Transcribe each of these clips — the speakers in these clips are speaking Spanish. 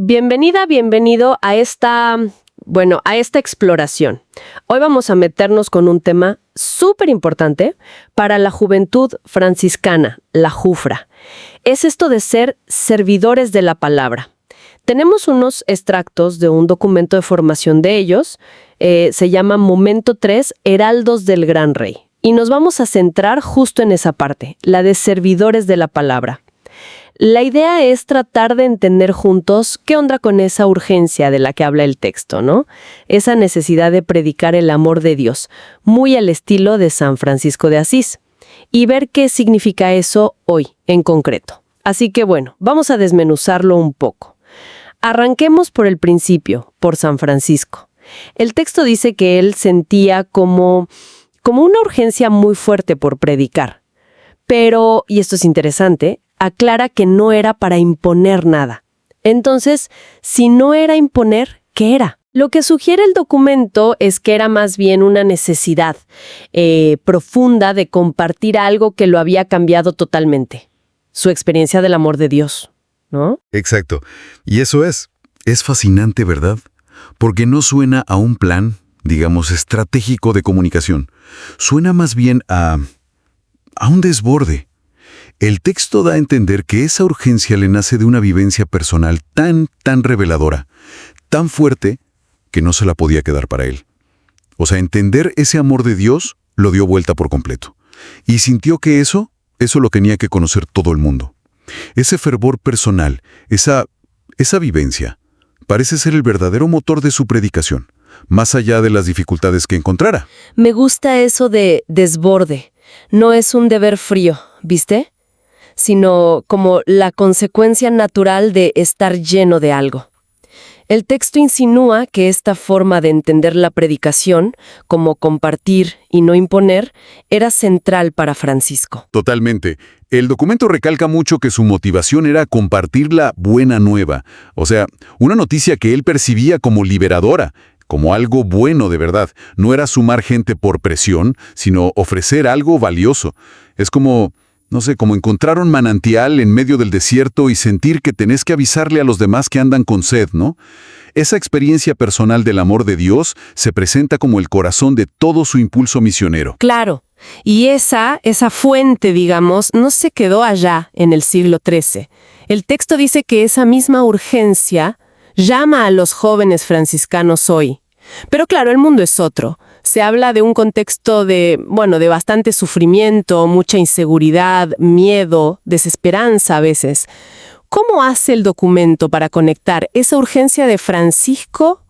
Bienvenida, bienvenido a esta exploración. Hoy vamos a meternos con un tema súper importante para la juventud franciscana, la JUFRA. Es esto de ser servidores de la palabra. Tenemos unos extractos de un documento de formación de ellos, se llama Momento 3, Heraldos del Gran Rey. Y nos vamos a centrar justo en esa parte, la de servidores de la palabra. La idea es tratar de entender juntos qué onda con esa urgencia de la que habla el texto, ¿no? Esa necesidad de predicar el amor de Dios, muy al estilo de San Francisco de Asís, y ver qué significa eso hoy, en concreto. Así que bueno, vamos a desmenuzarlo un poco. Arranquemos por el principio, por San Francisco. El texto dice que él sentía como una urgencia muy fuerte por predicar. Pero, y esto es interesante, aclara que no era para imponer nada. Entonces, si no era imponer, ¿qué era? Lo que sugiere el documento es que era más bien una necesidad profunda de compartir algo que lo había cambiado totalmente. Su experiencia del amor de Dios, ¿no? Exacto. Y eso es fascinante, ¿verdad? Porque no suena a un plan, digamos, estratégico de comunicación. Suena más bien a un desborde. El texto da a entender que esa urgencia le nace de una vivencia personal tan reveladora, tan fuerte, que no se la podía quedar para él. O sea, entender ese amor de Dios lo dio vuelta por completo. Y sintió que eso lo tenía que conocer todo el mundo. Ese fervor personal, esa vivencia, parece ser el verdadero motor de su predicación, más allá de las dificultades que encontrara. Me gusta eso de desborde. No es un deber frío, ¿viste? Sino como la consecuencia natural de estar lleno de algo. El texto insinúa que esta forma de entender la predicación, como compartir y no imponer, era central para Francisco. Totalmente. El documento recalca mucho que su motivación era compartir la buena nueva, o sea, una noticia que él percibía como liberadora, como algo bueno de verdad. No era sumar gente por presión, sino ofrecer algo valioso. Es como, no sé, como encontrar un manantial en medio del desierto y sentir que tenés que avisarle a los demás que andan con sed, ¿no? Esa experiencia personal del amor de Dios se presenta como el corazón de todo su impulso misionero. Claro, y esa fuente, digamos, no se quedó allá en el siglo XIII. El texto dice que esa misma urgencia llama a los jóvenes franciscanos hoy. Pero claro, el mundo es otro. Se habla de un contexto de bastante sufrimiento, mucha inseguridad, miedo, desesperanza a veces. ¿Cómo hace el documento para conectar esa urgencia de Francisco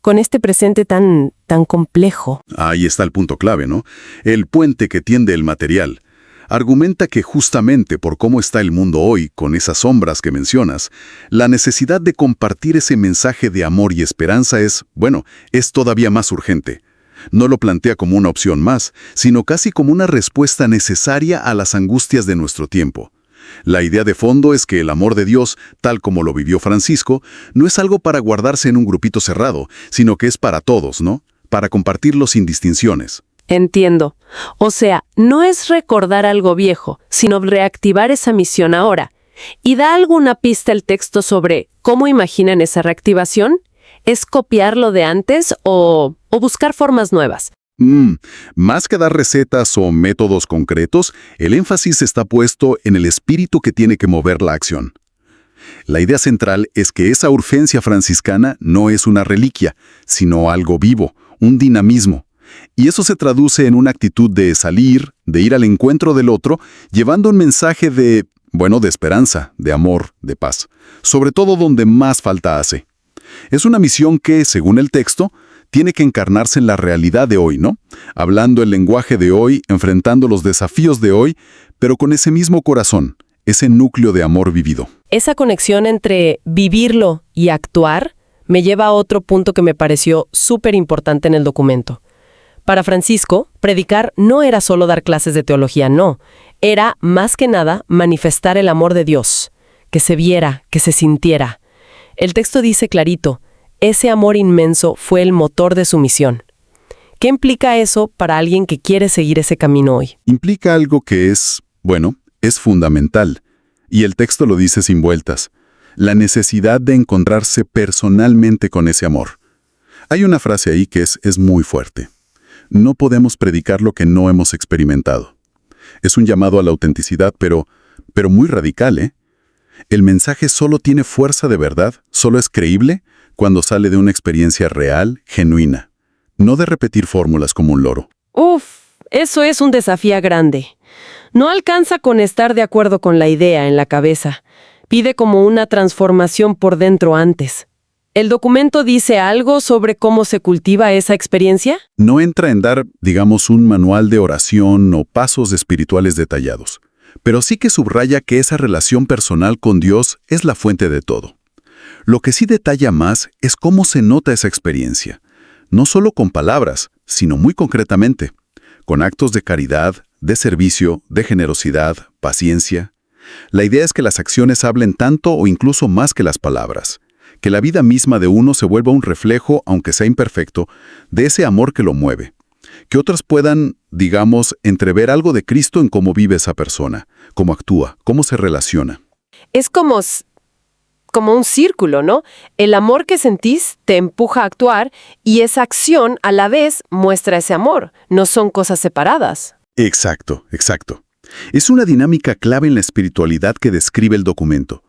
con este presente tan complejo? Ahí está el punto clave, ¿no? El puente que tiende el material. Argumenta que justamente por cómo está el mundo hoy, con esas sombras que mencionas, la necesidad de compartir ese mensaje de amor y esperanza es todavía más urgente. No lo plantea como una opción más, sino casi como una respuesta necesaria a las angustias de nuestro tiempo. La idea de fondo es que el amor de Dios, tal como lo vivió Francisco, no es algo para guardarse en un grupito cerrado, sino que es para todos, ¿no? Para compartirlo sin distinciones. Entiendo. O sea, no es recordar algo viejo, sino reactivar esa misión ahora. ¿Y da alguna pista el texto sobre cómo imaginan esa reactivación? ¿Es copiar lo de antes o buscar formas nuevas? Más que dar recetas o métodos concretos, el énfasis está puesto en el espíritu que tiene que mover la acción. La idea central es que esa urgencia franciscana no es una reliquia, sino algo vivo, un dinamismo. Y eso se traduce en una actitud de salir, de ir al encuentro del otro, llevando un mensaje de esperanza, de amor, de paz. Sobre todo donde más falta hace. Es una misión que, según el texto, tiene que encarnarse en la realidad de hoy, ¿no? Hablando el lenguaje de hoy, enfrentando los desafíos de hoy, pero con ese mismo corazón, ese núcleo de amor vivido. Esa conexión entre vivirlo y actuar me lleva a otro punto que me pareció súper importante en el documento. Para Francisco, predicar no era solo dar clases de teología, no. Era, más que nada, manifestar el amor de Dios, que se viera, que se sintiera. El texto dice clarito, ese amor inmenso fue el motor de su misión. ¿Qué implica eso para alguien que quiere seguir ese camino hoy? Implica algo que es fundamental. Y el texto lo dice sin vueltas. la necesidad de encontrarse personalmente con ese amor. Hay una frase ahí que es muy fuerte. No podemos predicar lo que no hemos experimentado. Es un llamado a la autenticidad, pero muy radical, ¿eh? El mensaje solo tiene fuerza de verdad, solo es creíble cuando sale de una experiencia real, genuina. No de repetir fórmulas como un loro. Uf, eso es un desafío grande. No alcanza con estar de acuerdo con la idea en la cabeza. Pide como una transformación por dentro antes. ¿El documento dice algo sobre cómo se cultiva esa experiencia? No entra en dar, digamos, un manual de oración o pasos espirituales detallados, pero sí que subraya que esa relación personal con Dios es la fuente de todo. Lo que sí detalla más es cómo se nota esa experiencia, no solo con palabras, sino muy concretamente, con actos de caridad, de servicio, de generosidad, paciencia. La idea es que las acciones hablen tanto o incluso más que las palabras, que la vida misma de uno se vuelva un reflejo, aunque sea imperfecto, de ese amor que lo mueve. Que otros puedan, digamos, entrever algo de Cristo en cómo vive esa persona, cómo actúa, cómo se relaciona. Es como un círculo, ¿no? El amor que sentís te empuja a actuar y esa acción a la vez muestra ese amor. No son cosas separadas. Exacto. Es una dinámica clave en la espiritualidad que describe el documento.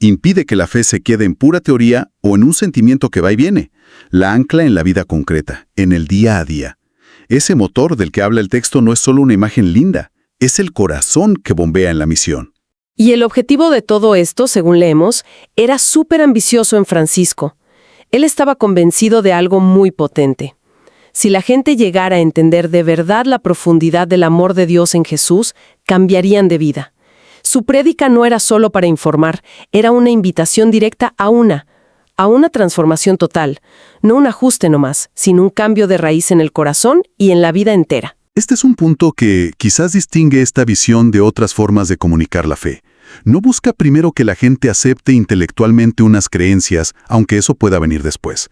Impide que la fe se quede en pura teoría o en un sentimiento que va y viene. La ancla en la vida concreta, en el día a día. Ese motor del que habla el texto no es solo una imagen linda, es el corazón que bombea en la misión. Y el objetivo de todo esto, según leemos, era súper ambicioso en Francisco. Él estaba convencido de algo muy potente. Si la gente llegara a entender de verdad la profundidad del amor de Dios en Jesús, cambiarían de vida. Su prédica no era solo para informar, era una invitación directa a una transformación total, no un ajuste nomás, sino un cambio de raíz en el corazón y en la vida entera. Este es un punto que quizás distingue esta visión de otras formas de comunicar la fe. No busca primero que la gente acepte intelectualmente unas creencias, aunque eso pueda venir después.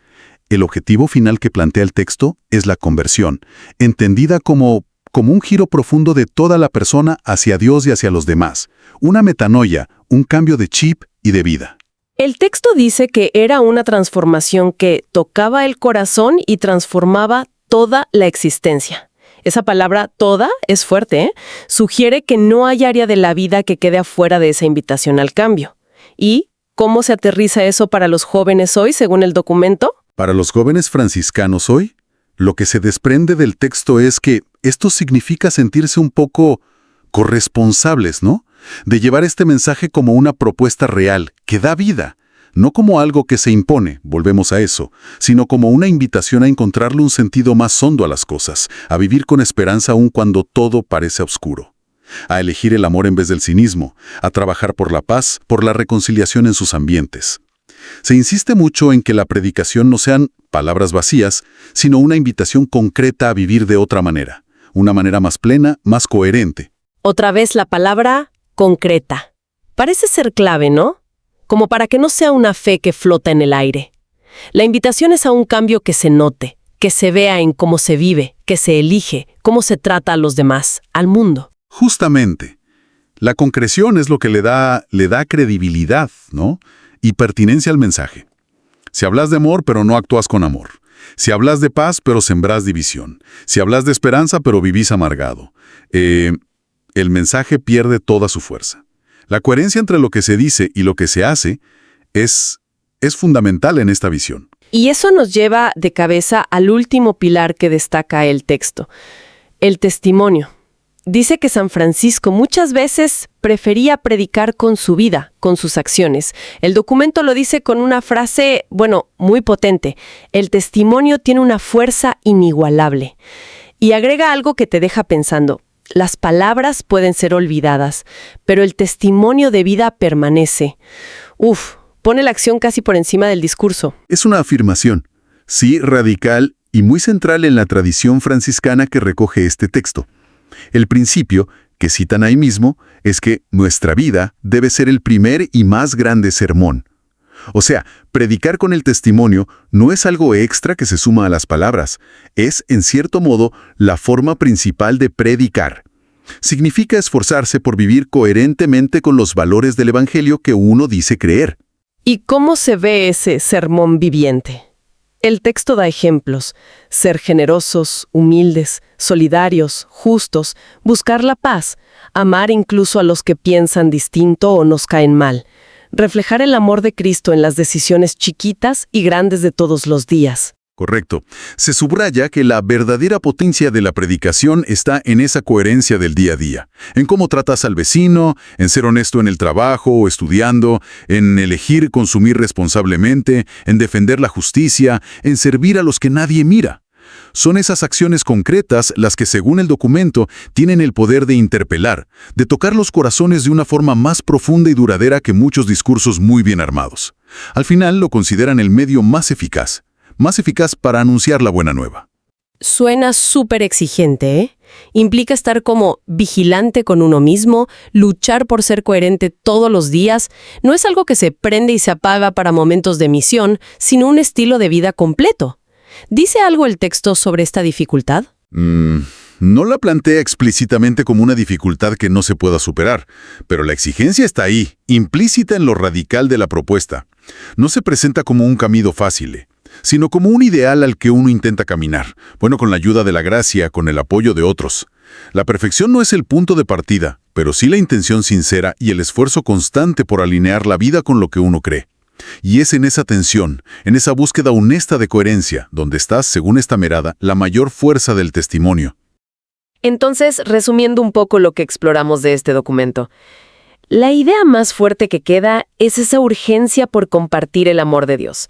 El objetivo final que plantea el texto es la conversión, entendida como un giro profundo de toda la persona hacia Dios y hacia los demás. Una metanoia, un cambio de chip y de vida. El texto dice que era una transformación que tocaba el corazón y transformaba toda la existencia. Esa palabra toda es fuerte, ¿eh? Sugiere que no hay área de la vida que quede afuera de esa invitación al cambio. ¿Y cómo se aterriza eso para los jóvenes hoy, según el documento? Para los jóvenes franciscanos hoy, lo que se desprende del texto es que esto significa sentirse un poco corresponsables, ¿no? De llevar este mensaje como una propuesta real, que da vida, no como algo que se impone, volvemos a eso, sino como una invitación a encontrarle un sentido más hondo a las cosas, a vivir con esperanza aun cuando todo parece oscuro, a elegir el amor en vez del cinismo, a trabajar por la paz, por la reconciliación en sus ambientes. Se insiste mucho en que la predicación no sean palabras vacías, sino una invitación concreta a vivir de otra manera, una manera más plena, más coherente. Otra vez la palabra concreta. Parece ser clave, ¿no? Como para que no sea una fe que flota en el aire. La invitación es a un cambio que se note, que se vea en cómo se vive, que se elige, cómo se trata a los demás, al mundo. Justamente. La concreción es lo que le da credibilidad, ¿no? Y pertinencia al mensaje. Si hablas de amor, pero no actúas con amor. Si hablas de paz, pero sembrás división. Si hablas de esperanza, pero vivís amargado. El mensaje pierde toda su fuerza. La coherencia entre lo que se dice y lo que se hace es fundamental en esta visión. Y eso nos lleva de cabeza al último pilar que destaca el texto, el testimonio. Dice que San Francisco muchas veces prefería predicar con su vida, con sus acciones. El documento lo dice con una frase, muy potente. El testimonio tiene una fuerza inigualable. Y agrega algo que te deja pensando. Las palabras pueden ser olvidadas, pero el testimonio de vida permanece. Pone la acción casi por encima del discurso. Es una afirmación, sí, radical y muy central en la tradición franciscana que recoge este texto. El principio, que citan ahí mismo, es que nuestra vida debe ser el primer y más grande sermón. O sea, predicar con el testimonio no es algo extra que se suma a las palabras, es, en cierto modo, la forma principal de predicar. Significa esforzarse por vivir coherentemente con los valores del Evangelio que uno dice creer. ¿Y cómo se ve ese sermón viviente? El texto da ejemplos: ser generosos, humildes, solidarios, justos, buscar la paz, amar incluso a los que piensan distinto o nos caen mal, reflejar el amor de Cristo en las decisiones chiquitas y grandes de todos los días. Correcto. Se subraya que la verdadera potencia de la predicación está en esa coherencia del día a día, en cómo tratas al vecino, en ser honesto en el trabajo o estudiando, en elegir consumir responsablemente, en defender la justicia, en servir a los que nadie mira. Son esas acciones concretas las que, según el documento, tienen el poder de interpelar, de tocar los corazones de una forma más profunda y duradera que muchos discursos muy bien armados. Al final lo consideran el medio más eficaz para anunciar la buena nueva. Suena súper exigente, ¿eh? Implica estar como vigilante con uno mismo, luchar por ser coherente todos los días. No es algo que se prende y se apaga para momentos de misión, sino un estilo de vida completo. ¿Dice algo el texto sobre esta dificultad? No la plantea explícitamente como una dificultad que no se pueda superar, pero la exigencia está ahí, implícita en lo radical de la propuesta. No se presenta como un camino fácil, sino como un ideal al que uno intenta caminar, con la ayuda de la gracia, con el apoyo de otros. La perfección no es el punto de partida, pero sí la intención sincera y el esfuerzo constante por alinear la vida con lo que uno cree. Y es en esa tensión, en esa búsqueda honesta de coherencia, donde está, según esta mirada, la mayor fuerza del testimonio. Entonces, resumiendo un poco lo que exploramos de este documento, la idea más fuerte que queda es esa urgencia por compartir el amor de Dios.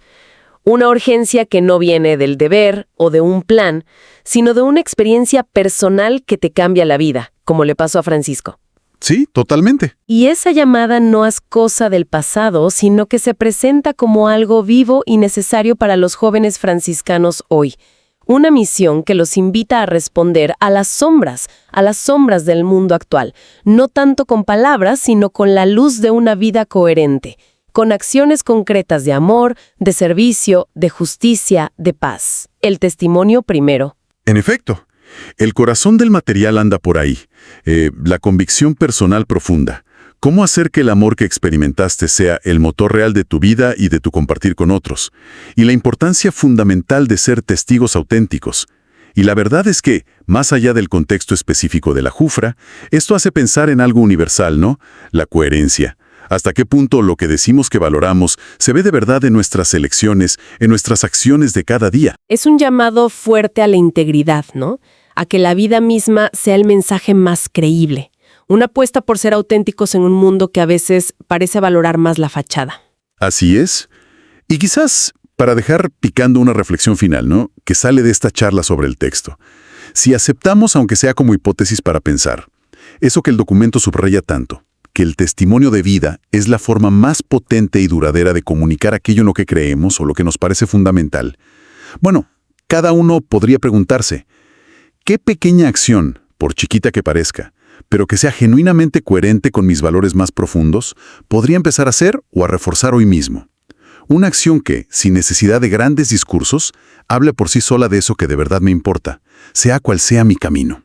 Una urgencia que no viene del deber o de un plan, sino de una experiencia personal que te cambia la vida, como le pasó a Francisco. Sí, totalmente. Y esa llamada no es cosa del pasado, sino que se presenta como algo vivo y necesario para los jóvenes franciscanos hoy. Una misión que los invita a responder a las sombras del mundo actual, no tanto con palabras, sino con la luz de una vida coherente, con acciones concretas de amor, de servicio, de justicia, de paz. El testimonio primero. En efecto, el corazón del material anda por ahí, la convicción personal profunda. ¿Cómo hacer que el amor que experimentaste sea el motor real de tu vida y de tu compartir con otros? Y la importancia fundamental de ser testigos auténticos. Y la verdad es que, más allá del contexto específico de la Jufra, esto hace pensar en algo universal, ¿no? La coherencia. ¿Hasta qué punto lo que decimos que valoramos se ve de verdad en nuestras elecciones, en nuestras acciones de cada día? Es un llamado fuerte a la integridad, ¿no? A que la vida misma sea el mensaje más creíble. Una apuesta por ser auténticos en un mundo que a veces parece valorar más la fachada. Así es. Y quizás, para dejar picando una reflexión final, ¿no?, que sale de esta charla sobre el texto. Si aceptamos, aunque sea como hipótesis para pensar, eso que el documento subraya tanto, que el testimonio de vida es la forma más potente y duradera de comunicar aquello en lo que creemos o lo que nos parece fundamental. Cada uno podría preguntarse, ¿qué pequeña acción, por chiquita que parezca, pero que sea genuinamente coherente con mis valores más profundos, podría empezar a hacer o a reforzar hoy mismo? Una acción que, sin necesidad de grandes discursos, hable por sí sola de eso que de verdad me importa, sea cual sea mi camino.